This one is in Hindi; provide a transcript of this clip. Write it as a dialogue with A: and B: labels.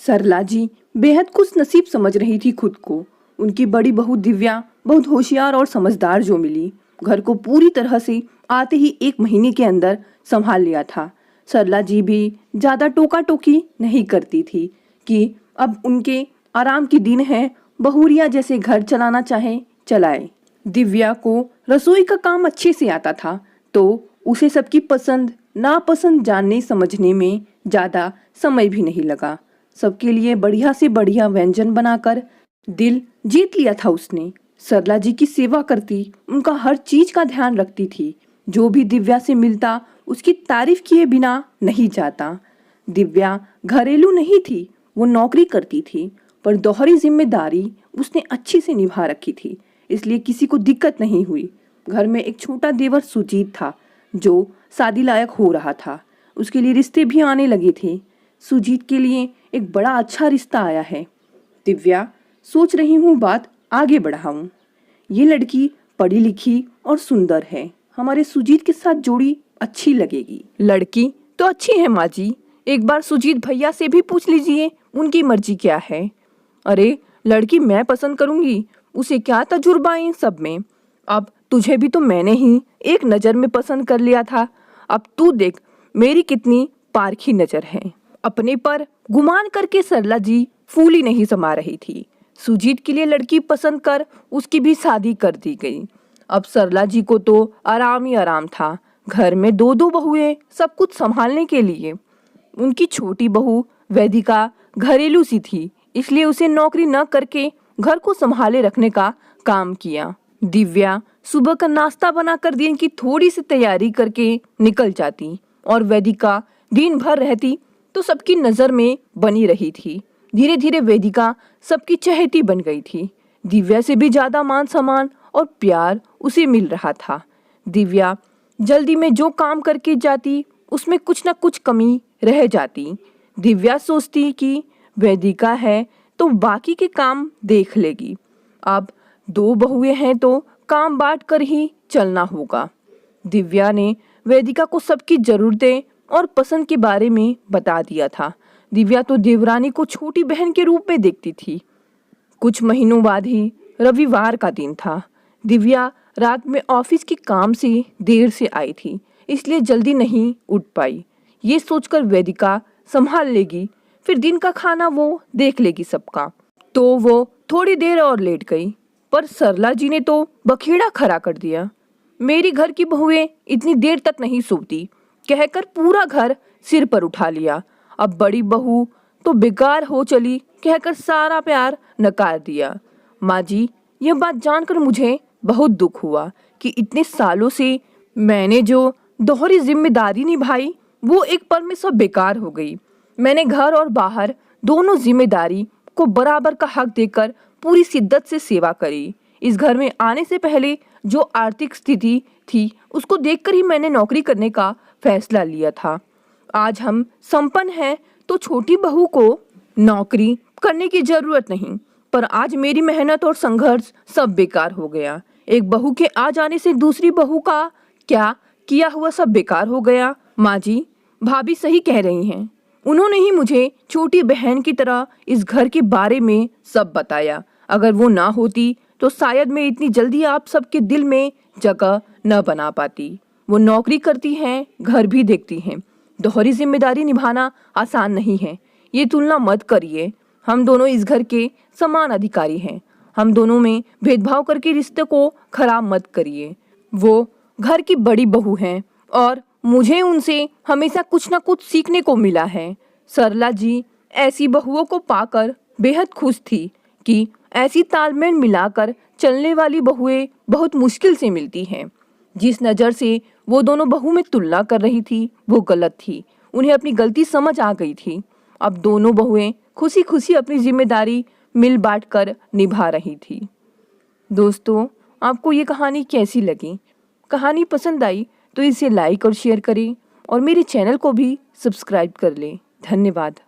A: सरला जी बेहद खुश नसीब समझ रही थी खुद को। उनकी बड़ी बहू दिव्या बहुत होशियार और समझदार जो मिली। घर को पूरी तरह से आते ही 1 महीने के अंदर संभाल लिया था। सरला जी भी ज़्यादा टोका टोकी नहीं करती थी कि अब उनके आराम के दिन हैं, बहुरिया जैसे घर चलाना चाहे चलाए। दिव्या को रसोई का काम अच्छे से आता था, तो उसे सबकी पसंद नापसंद जानने समझने में ज़्यादा समय भी नहीं लगा। सबके लिए बढ़िया से बढ़िया व्यंजन बनाकर दिल जीत लिया था उसने। सरला जी की सेवा करती, उनका हर चीज का ध्यान रखती थी। जो भी दिव्या से मिलता उसकी तारीफ किए बिना नहीं जाता। दिव्या घरेलू नहीं थी, वो नौकरी करती थी, पर दोहरी जिम्मेदारी उसने अच्छी से निभा रखी थी, इसलिए किसी को दिक्कत नहीं हुई। घर में एक छोटा देवर सुजीत था जो शादी लायक हो रहा था। उसके लिए रिश्ते भी आने लगे थे। सुजीत के लिए एक बड़ा अच्छा रिश्ता आया है। दिव्या सोच रही हूँ बात आगे बढ़ाऊं। ये लड़की पढ़ी लिखी और सुंदर है, हमारे सुजीत के साथ जोड़ी अच्छी लगेगी। लड़की तो अच्छी है माँ जी, एक बार सुजीत भैया से भी पूछ लीजिए उनकी मर्जी क्या है। अरे लड़की मैं पसंद करूंगी, उसे क्या तजुर्बा है इन सब में। अब तुझे भी तो मैंने ही एक नज़र में पसंद कर लिया था, अब तू देख मेरी कितनी पारखी नज़र है। अपने पर गुमान करके सरला जी फूली नहीं समा रही थी। सुजीत के लिए लड़की पसंद कर उसकी भी शादी कर दी गई। अब सरला जी को तो आराम ही आराम था। घर में 2 बहुएं सब कुछ संभालने के लिए। उनकी छोटी बहू वेदिका घरेलू सी थी, इसलिए उसे नौकरी न करके घर को संभाले रखने का काम किया। दिव्या सुबह का नाश्ता बनाकर दिन की थोड़ी सी तैयारी करके निकल जाती और वेदिका दिन भर रहती तो सबकी नज़र में बनी रही थी। धीरे धीरे वेदिका सबकी चहेती बन गई थी। दिव्या से भी ज़्यादा मान सम्मान और प्यार उसे मिल रहा था। दिव्या जल्दी में जो काम करके जाती उसमें कुछ न कुछ कमी रह जाती। दिव्या सोचती कि वेदिका है तो बाकी के काम देख लेगी। अब 2 बहुएं हैं तो काम बांट कर ही चलना होगा। दिव्या ने वेदिका को सबकी ज़रूरतें और पसंद के बारे में बता दिया था। दिव्या तो देवरानी को छोटी बहन के रूप में देखती थी। कुछ महीनों बाद ही रविवार का दिन था। दिव्या रात में ऑफिस के काम से देर से आई थी, इसलिए जल्दी नहीं उठ पाई। ये सोचकर वेदिका संभाल लेगी, फिर दिन का खाना वो देख लेगी सबका। तो वो थोड़ी देर और लेट गई, पर सरला जी ने तो बखेड़ा खड़ा कर दिया। मेरी घर की बहुएं इतनी देर तक नहीं सोती, कहकर पूरा घर सिर पर उठा लिया। अब बड़ी बहू तो बेकार हो चली, कहकर सारा प्यार नकार दिया। माँ जी, यह बात जानकर मुझे बहुत दुख हुआ कि इतने सालों से मैंने जो दोहरी जिम्मेदारी निभाई वो एक पल में सब बेकार हो गई। मैंने घर और बाहर दोनों जिम्मेदारी को बराबर का हक देकर पूरी शिद्दत से सेवा करी। इस घर में आने से पहले जो आर्थिक स्थिति थी उसको देखकर ही मैंने नौकरी करने का फैसला लिया था। आज हम संपन्न हैं तो छोटी बहू को नौकरी करने की जरूरत नहीं, पर आज मेरी मेहनत और संघर्ष सब बेकार हो गया। एक बहू के आ जाने से दूसरी बहू का क्या किया हुआ सब बेकार हो गया। माँ जी, भाभी सही कह रही हैं। उन्होंने ही मुझे छोटी बहन की तरह इस घर के बारे में सब बताया। अगर वो ना होती तो शायद मैं इतनी जल्दी आप सबके दिल में जगह न बना पाती। वो नौकरी करती हैं, घर भी देखती हैं। दोहरी जिम्मेदारी निभाना आसान नहीं है। ये तुलना मत करिए। हम दोनों इस घर के समान अधिकारी हैं। हम दोनों में भेदभाव करके रिश्ते को खराब मत करिए। वो घर की बड़ी बहू हैं और मुझे उनसे हमेशा कुछ ना कुछ सीखने को मिला है। सरला जी ऐसी बहुओं को पाकर बेहद खुश थी कि ऐसी तालमेल मिलाकर चलने वाली बहुएं बहुत मुश्किल से मिलती हैं। जिस नज़र से वो दोनों बहू में तुलना कर रही थी वो गलत थी। उन्हें अपनी गलती समझ आ गई थी। अब दोनों बहुएं खुशी खुशी अपनी जिम्मेदारी मिल बांट कर निभा रही थी। दोस्तों, आपको ये कहानी कैसी लगी? कहानी पसंद आई तो इसे लाइक और शेयर करें और मेरे चैनल को भी सब्सक्राइब कर लें। धन्यवाद।